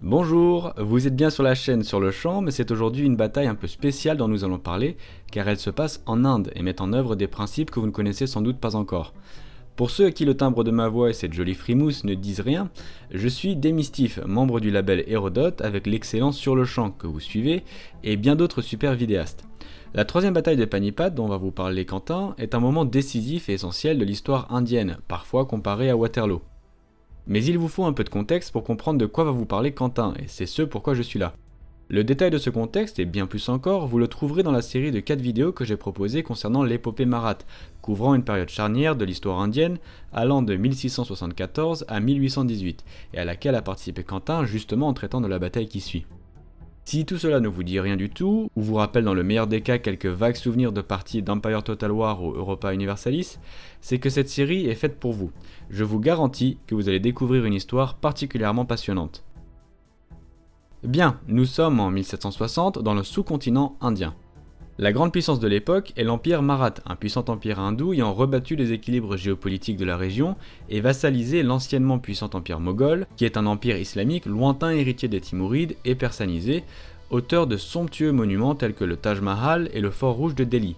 Bonjour, vous êtes bien sur la chaîne Sur le Champ, mais c'est aujourd'hui une bataille un peu spéciale dont nous allons parler, car elle se passe en Inde et met en œuvre des principes que vous ne connaissez sans doute pas encore. Pour ceux à qui le timbre de ma voix et cette jolie frimousse ne disent rien, je suis Démystif, membre du label Hérodote avec l'excellence Sur le Champ que vous suivez, et bien d'autres super vidéastes. La troisième bataille de Panipat dont va vous parler Quentin est un moment décisif et essentiel de l'histoire indienne, parfois comparé à Waterloo. Mais il vous faut un peu de contexte pour comprendre de quoi va vous parler Quentin, et c'est ce pourquoi je suis là. Le détail de ce contexte, et bien plus encore, vous le trouverez dans la série de 4 vidéos que j'ai proposées concernant l'épopée Marathe, couvrant une période charnière de l'histoire indienne, allant de 1674 à 1818, et à laquelle a participé Quentin justement en traitant de la bataille qui suit. Si tout cela ne vous dit rien du tout, ou vous rappelle dans le meilleur des cas quelques vagues souvenirs de parties d'Empire Total War ou Europa Universalis, c'est que cette série est faite pour vous. Je vous garantis que vous allez découvrir une histoire particulièrement passionnante. Bien, nous sommes en 1760 dans le sous-continent indien. La grande puissance de l'époque est l'empire Marathe, un puissant empire hindou ayant rebattu les équilibres géopolitiques de la région et vassalisé l'anciennement puissant empire moghol, qui est un empire islamique lointain héritier des Timourides et persanisé, auteur de somptueux monuments tels que le Taj Mahal et le Fort Rouge de Delhi.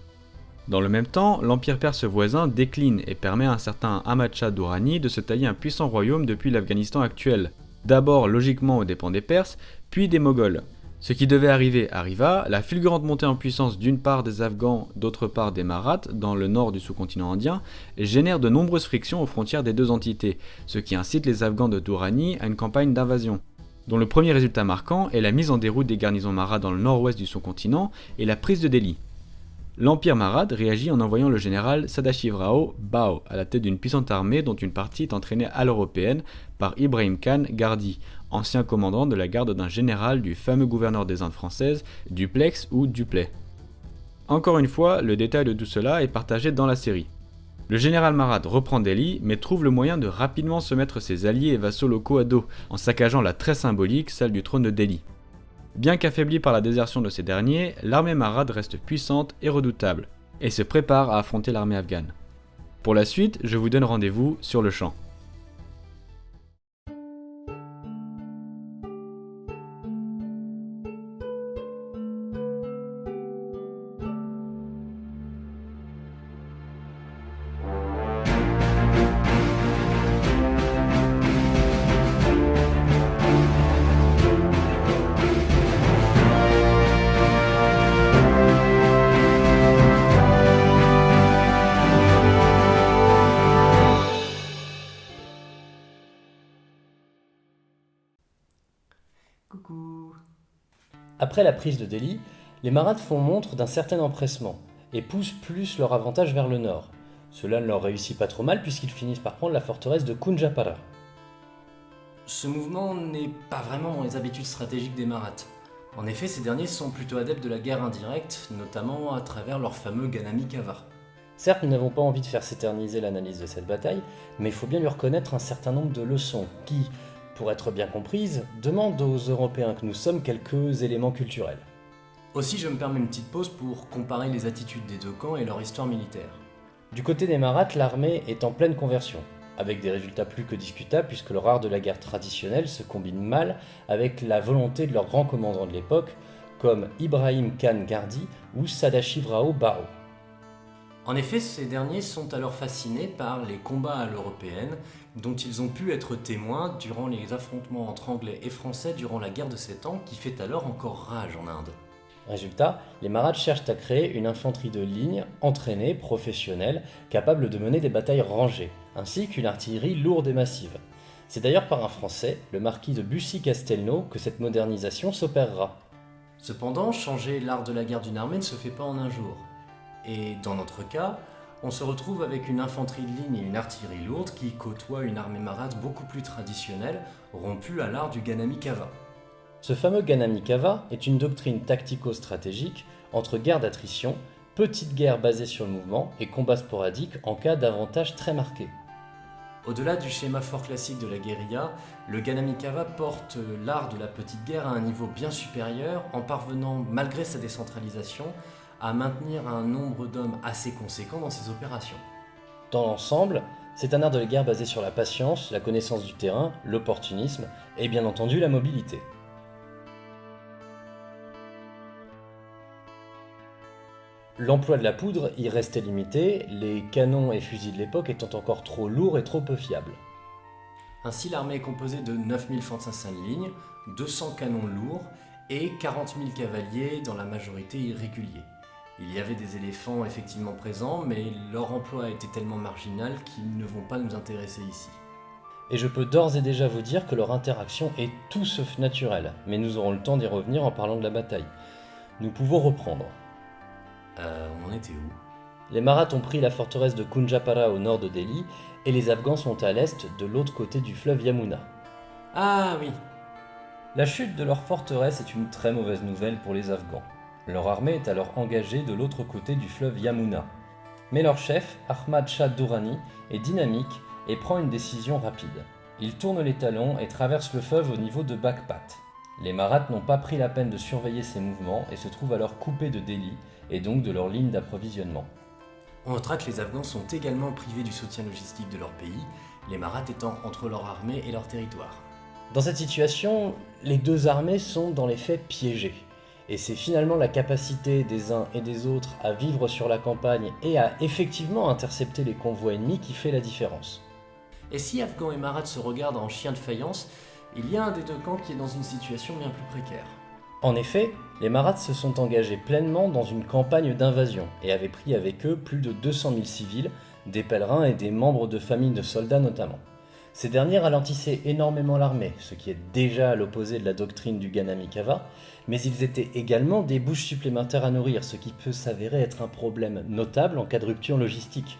Dans le même temps, l'empire perse voisin décline et permet à un certain Ahmad Shah Durrani de se tailler un puissant royaume depuis l'Afghanistan actuel, d'abord logiquement aux dépens des Perses, puis des Moghols. Ce qui devait arriver arriva, la fulgurante montée en puissance d'une part des Afghans, d'autre part des Marathes, dans le nord du sous-continent indien, génère de nombreuses frictions aux frontières des deux entités, ce qui incite les Afghans de Durrani à une campagne d'invasion, dont le premier résultat marquant est la mise en déroute des garnisons marathes dans le nord-ouest du sous-continent et la prise de Delhi. L'empire marathe réagit en envoyant le général Sadashivrao Bhau à la tête d'une puissante armée dont une partie est entraînée à l'européenne par Ibrahim Khan Gardi, ancien commandant de la garde d'un général du fameux gouverneur des Indes françaises, Duplex ou Duplay. Encore une fois, le détail de tout cela est partagé dans la série. Le général marathe reprend Delhi, mais trouve le moyen de rapidement se mettre ses alliés et vassaux locaux à dos, en saccageant la très symbolique salle du trône de Delhi. Bien qu'affaiblie par la désertion de ces derniers, l'armée marathe reste puissante et redoutable, et se prépare à affronter l'armée afghane. Pour la suite, je vous donne rendez-vous sur le champ. Coucou. Après la prise de Delhi, les Marathes font montre d'un certain empressement et poussent plus leur avantage vers le nord. Cela ne leur réussit pas trop mal puisqu'ils finissent par prendre la forteresse de Kunjapara. Ce mouvement n'est pas vraiment dans les habitudes stratégiques des Marathes. En effet, ces derniers sont plutôt adeptes de la guerre indirecte, notamment à travers leur fameux Ganami Kava. Certes, nous n'avons pas envie de faire s'éterniser l'analyse de cette bataille, mais il faut bien lui reconnaître un certain nombre de leçons qui, pour être bien comprises, demandent aux Européens que nous sommes quelques éléments culturels. Aussi, je me permets une petite pause pour comparer les attitudes des deux camps et leur histoire militaire. Du côté des Marathes, l'armée est en pleine conversion, avec des résultats plus que discutables puisque leur art de la guerre traditionnelle se combine mal avec la volonté de leurs grands commandants de l'époque, comme Ibrahim Khan Gardi ou Sadashivrao Bhau. En effet, ces derniers sont alors fascinés par les combats à l'européenne dont ils ont pu être témoins durant les affrontements entre Anglais et Français durant la guerre de 7 ans qui fait alors encore rage en Inde. Résultat, les Marathes cherchent à créer une infanterie de ligne, entraînée, professionnelle, capable de mener des batailles rangées, ainsi qu'une artillerie lourde et massive. C'est d'ailleurs par un Français, le marquis de Bussy-Castelnau, que cette modernisation s'opérera. Cependant, changer l'art de la guerre d'une armée ne se fait pas en un jour. Et dans notre cas, on se retrouve avec une infanterie de ligne et une artillerie lourde qui côtoient une armée marathe beaucoup plus traditionnelle, rompue à l'art du Ganami Kava. Ce fameux Ganami Kava est une doctrine tactico-stratégique entre guerre d'attrition, petite guerre basée sur le mouvement et combat sporadique en cas d'avantage très marqué. Au-delà du schéma fort classique de la guérilla, le Ganami Kava porte l'art de la petite guerre à un niveau bien supérieur en parvenant, malgré sa décentralisation, à maintenir un nombre d'hommes assez conséquent dans ses opérations. Dans l'ensemble, C'est un art de la guerre basé sur la patience, la connaissance du terrain, l'opportunisme et bien entendu la mobilité. L'emploi de la poudre y restait limité, les canons et fusils de l'époque étant encore trop lourds et trop peu fiables. Ainsi, l'armée est composée de 9000 fantassins de ligne, 200 canons lourds et 40 000 cavaliers, dans la majorité irréguliers. Il y avait des éléphants effectivement présents, mais leur emploi était tellement marginal qu'ils ne vont pas nous intéresser ici. Et je peux d'ores et déjà vous dire que leur interaction est tout sauf naturelle, mais nous aurons le temps d'y revenir en parlant de la bataille. Nous pouvons reprendre. On en était où? Les Maraths ont pris la forteresse de Kunjapara au nord de Delhi, et les Afghans sont à l'est, de l'autre côté du fleuve Yamuna. Ah oui. La chute de leur forteresse est une très mauvaise nouvelle pour les Afghans. Leur armée est alors engagée de l'autre côté du fleuve Yamuna. Mais leur chef, Ahmad Shah Durrani, est dynamique et prend une décision rapide. Il tourne les talons et traverse le fleuve au niveau de Baghpat. Les Maraths n'ont pas pris la peine de surveiller ses mouvements et se trouvent alors coupés de Delhi et donc de leur ligne d'approvisionnement. On notera que les Afghans sont également privés du soutien logistique de leur pays, les Maraths étant entre leur armée et leur territoire. Dans cette situation, les deux armées sont dans les faits piégées. Et c'est finalement la capacité des uns et des autres à vivre sur la campagne et à effectivement intercepter les convois ennemis qui fait la différence. Et si Afghans et Maraths se regardent en chiens de faïence, il y a un des deux camps qui est dans une situation bien plus précaire. En effet, les Maraths se sont engagés pleinement dans une campagne d'invasion et avaient pris avec eux plus de 200 000 civils, des pèlerins et des membres de familles de soldats notamment. Ces derniers ralentissaient énormément l'armée, ce qui est déjà à l'opposé de la doctrine du Ganamikava, mais ils étaient également des bouches supplémentaires à nourrir, ce qui peut s'avérer être un problème notable en cas de rupture logistique.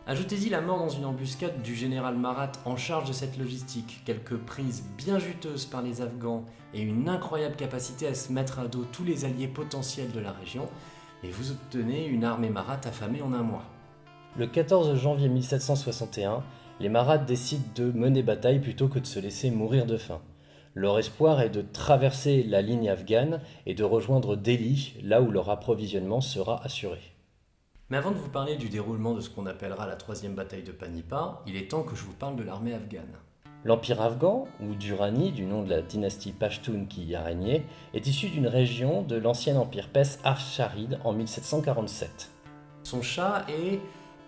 Ajoutez-y la mort dans une embuscade du général Marat en charge de cette logistique, quelques prises bien juteuses par les Afghans et une incroyable capacité à se mettre à dos tous les alliés potentiels de la région, et vous obtenez une armée Marat affamée en un mois. Le 14 janvier 1761, les Maraths décident de mener bataille plutôt que de se laisser mourir de faim. Leur espoir est de traverser la ligne afghane et de rejoindre Delhi, là où leur approvisionnement sera assuré. Mais avant de vous parler du déroulement de ce qu'on appellera la troisième bataille de Panipat, il est temps que je vous parle de l'armée afghane. L'empire afghan, ou Durrani, du nom de la dynastie Pashtun qui y a régné, est issu d'une région de l'ancien empire perse Afsharid en 1747. Son shah est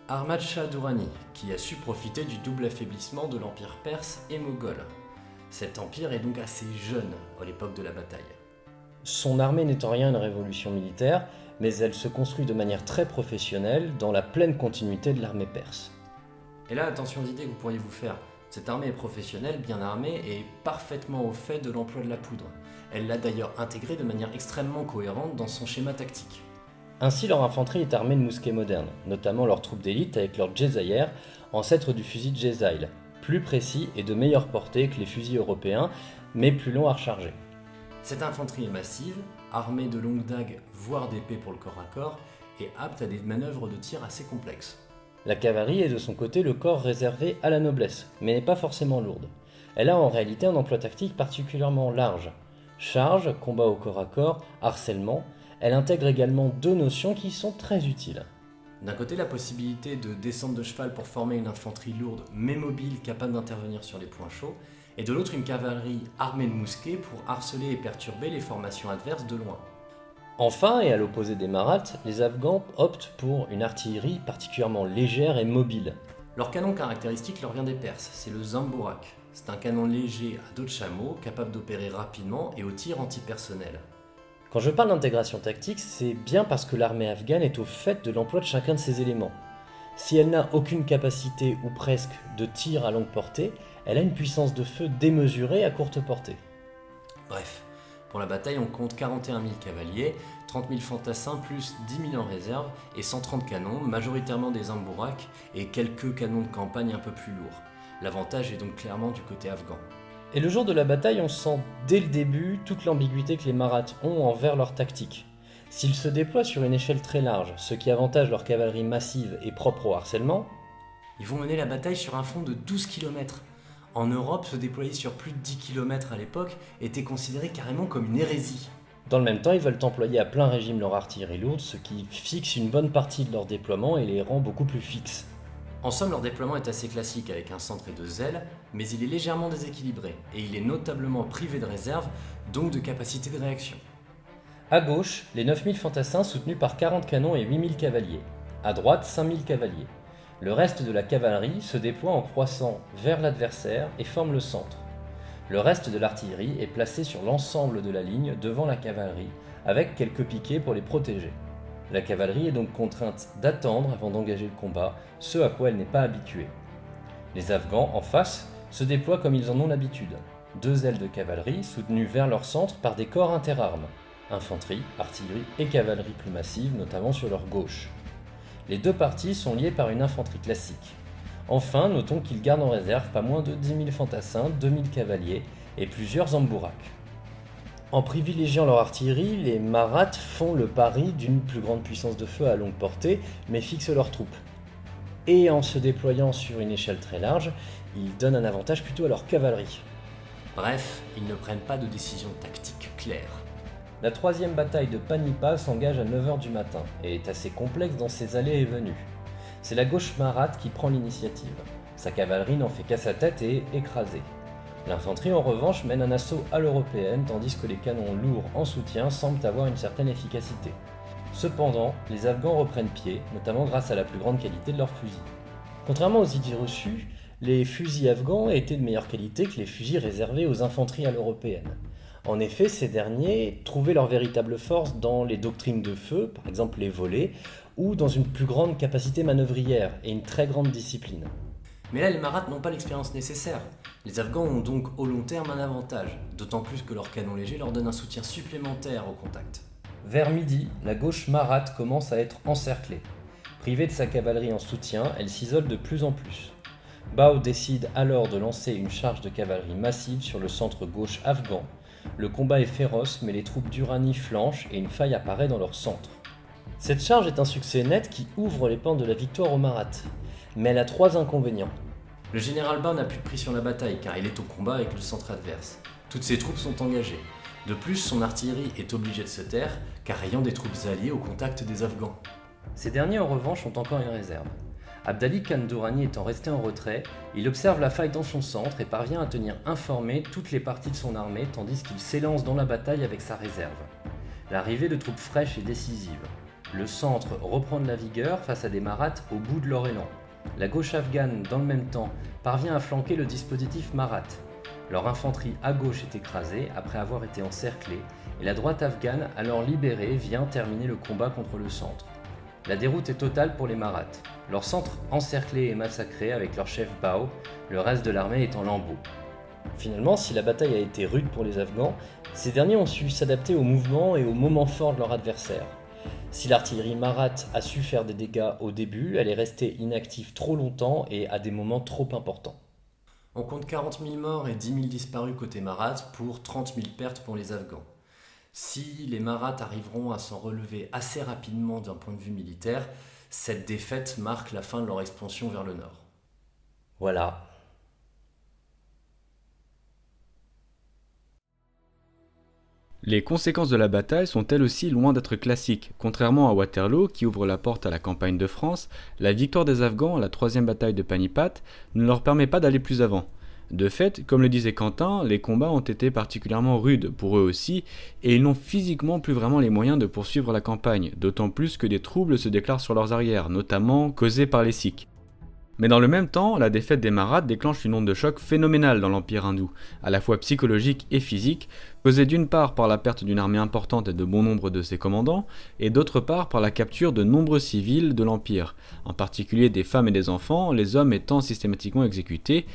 Ahmad Shah Durrani, qui a su profiter du double affaiblissement de l'empire perse et moghol. Cet empire est donc assez jeune à l'époque de la bataille. Son armée n'est en rien une révolution militaire, mais elle se construit de manière très professionnelle dans la pleine continuité de l'armée perse. Et là, attention aux idées que vous pourriez vous faire. Cette armée est professionnelle, bien armée et parfaitement au fait de l'emploi de la poudre. Elle l'a d'ailleurs intégrée de manière extrêmement cohérente dans son schéma tactique. Ainsi, leur infanterie est armée de mousquets modernes, notamment leurs troupes d'élite avec leur Jezaïr, ancêtre du fusil de Jezail, plus précis et de meilleure portée que les fusils européens, mais plus long à recharger. Cette infanterie est massive, armée de longues dagues, voire d'épées pour le corps à corps, et apte à des manœuvres de tir assez complexes. La cavalerie est de son côté le corps réservé à la noblesse, mais n'est pas forcément lourde. Elle a en réalité un emploi tactique particulièrement large. Charge, combat au corps à corps, harcèlement, elle intègre également deux notions qui sont très utiles. D'un côté, la possibilité de descendre de cheval pour former une infanterie lourde mais mobile capable d'intervenir sur les points chauds, et de l'autre une cavalerie armée de mousquets pour harceler et perturber les formations adverses de loin. Enfin, et à l'opposé des Maraths, les Afghans optent pour une artillerie particulièrement légère et mobile. Leur canon caractéristique leur vient des Perses, c'est le Zamburak. C'est un canon léger à dos de chameau, capable d'opérer rapidement et au tir antipersonnel. Quand je parle d'intégration tactique, c'est bien parce que l'armée afghane est au fait de l'emploi de chacun de ces éléments. Si elle n'a aucune capacité, ou presque, de tir à longue portée, elle a une puissance de feu démesurée à courte portée. Bref, pour la bataille, on compte 41 000 cavaliers, 30 000 fantassins plus 10 000 en réserve et 130 canons, majoritairement des Zamburak et quelques canons de campagne un peu plus lourds. L'avantage est donc clairement du côté afghan. Et le jour de la bataille, on sent dès le début toute l'ambiguïté que les Maraths ont envers leur tactique. S'ils se déploient sur une échelle très large, ce qui avantage leur cavalerie massive et propre au harcèlement, ils vont mener la bataille sur un front de 12 km. En Europe, se déployer sur plus de 10 km à l'époque était considéré carrément comme une hérésie. Dans le même temps, ils veulent employer à plein régime leur artillerie lourde, ce qui fixe une bonne partie de leur déploiement et les rend beaucoup plus fixes. En somme, leur déploiement est assez classique avec un centre et 2 ailes, mais il est légèrement déséquilibré et il est notablement privé de réserve, donc de capacité de réaction. À gauche, les 9000 fantassins soutenus par 40 canons et 8000 cavaliers. À droite, 5000 cavaliers. Le reste de la cavalerie se déploie en croissant vers l'adversaire et forme le centre. Le reste de l'artillerie est placé sur l'ensemble de la ligne devant la cavalerie, avec quelques piquets pour les protéger. La cavalerie est donc contrainte d'attendre avant d'engager le combat, ce à quoi elle n'est pas habituée. Les Afghans, en face, se déploient comme ils en ont l'habitude. 2 ailes de cavalerie soutenues vers leur centre par des corps interarmes, infanterie, artillerie et cavalerie plus massive, notamment sur leur gauche. Les 2 parties sont liées par une infanterie classique. Enfin, notons qu'ils gardent en réserve pas moins de 10 000 fantassins, 2000 cavaliers et plusieurs ambouraks. En privilégiant leur artillerie, les Maraths font le pari d'une plus grande puissance de feu à longue portée, mais fixent leurs troupes. Et en se déployant sur une échelle très large, ils donnent un avantage plutôt à leur cavalerie. Bref, ils ne prennent pas de décision tactique claire. La 3e bataille de Panipat s'engage à 9 h du matin et est assez complexe dans ses allées et venues. C'est la gauche Marathe qui prend l'initiative. Sa cavalerie n'en fait qu'à sa tête et est écrasée. L'infanterie en revanche mène un assaut à l'européenne tandis que les canons lourds en soutien semblent avoir une certaine efficacité. Cependant, les Afghans reprennent pied, notamment grâce à la plus grande qualité de leurs fusils. Contrairement aux idées reçues, les fusils afghans étaient de meilleure qualité que les fusils réservés aux infanteries à l'européenne. En effet, ces derniers trouvaient leur véritable force dans les doctrines de feu, par exemple les volets, ou dans une plus grande capacité manœuvrière et une très grande discipline. Mais là, les Maraths n'ont pas l'expérience nécessaire. Les Afghans ont donc au long terme un avantage, d'autant plus que leur canon léger leur donne un soutien supplémentaire au contact. Vers midi, la gauche Marath commence à être encerclée. Privée de sa cavalerie en soutien, elle s'isole de plus en plus. Bao décide alors de lancer une charge de cavalerie massive sur le centre gauche afghan. Le combat est féroce, mais les troupes d'Urani flanchent et une faille apparaît dans leur centre. Cette charge est un succès net qui ouvre les portes de la victoire aux Maraths. Mais elle a 3 inconvénients. Le général Bao n'a plus de prise sur la bataille car il est au combat avec le centre adverse. Toutes ses troupes sont engagées. De plus, son artillerie est obligée de se taire car ayant des troupes alliées au contact des Afghans. Ces derniers en revanche ont encore une réserve. Abdali Khan Durrani étant resté en retrait, il observe la faille dans son centre et parvient à tenir informées toutes les parties de son armée tandis qu'il s'élance dans la bataille avec sa réserve. L'arrivée de troupes fraîches est décisive. Le centre reprend de la vigueur face à des Maraths au bout de leur élan. La gauche afghane, dans le même temps, parvient à flanquer le dispositif Marath. Leur infanterie à gauche est écrasée après avoir été encerclée, et la droite afghane, alors libérée, vient terminer le combat contre le centre. La déroute est totale pour les Maraths. Leur centre encerclé et massacré avec leur chef Bao, le reste de l'armée est en lambeaux. Finalement, si la bataille a été rude pour les Afghans, ces derniers ont su s'adapter au mouvement et aux moments forts de leur adversaire. Si l'artillerie Marath a su faire des dégâts au début, elle est restée inactive trop longtemps et à des moments trop importants. On compte 40 000 morts et 10 000 disparus côté Marath pour 30 000 pertes pour les Afghans. Si les Maraths arriveront à s'en relever assez rapidement d'un point de vue militaire, cette défaite marque la fin de leur expansion vers le nord. Voilà. Les conséquences de la bataille sont elles aussi loin d'être classiques. Contrairement à Waterloo, qui ouvre la porte à la campagne de France, la victoire des Afghans à la 3e bataille de Panipat ne leur permet pas d'aller plus avant. De fait, comme le disait Quentin, les combats ont été particulièrement rudes pour eux aussi, et ils n'ont physiquement plus vraiment les moyens de poursuivre la campagne, d'autant plus que des troubles se déclarent sur leurs arrières, notamment causés par les Sikhs. Mais dans le même temps, la défaite des Maraths déclenche une onde de choc phénoménale dans l'Empire hindou, à la fois psychologique et physique, causée d'une part par la perte d'une armée importante et de bon nombre de ses commandants, et d'autre part par la capture de nombreux civils de l'Empire, en particulier des femmes et des enfants, les hommes étant systématiquement exécutés,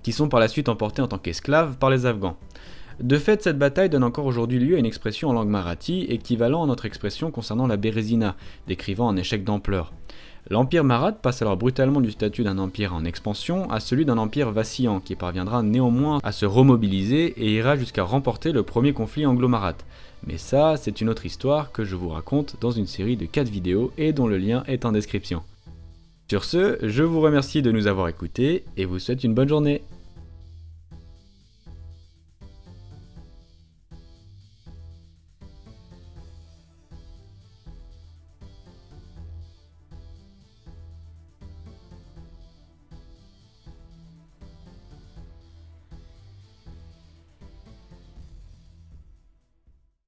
qui sont par la suite emportés en tant qu'esclaves par les Afghans. De fait, cette bataille donne encore aujourd'hui lieu à une expression en langue marathi, équivalent à notre expression concernant la Bérésina, décrivant un échec d'ampleur. L'empire marathe passe alors brutalement du statut d'un empire en expansion à celui d'un empire vacillant qui parviendra néanmoins à se remobiliser et ira jusqu'à remporter le premier conflit anglo-marathe. Mais ça, c'est une autre histoire que je vous raconte dans une série de 4 vidéos et dont le lien est en description. Sur ce, je vous remercie de nous avoir écoutés et vous souhaite une bonne journée.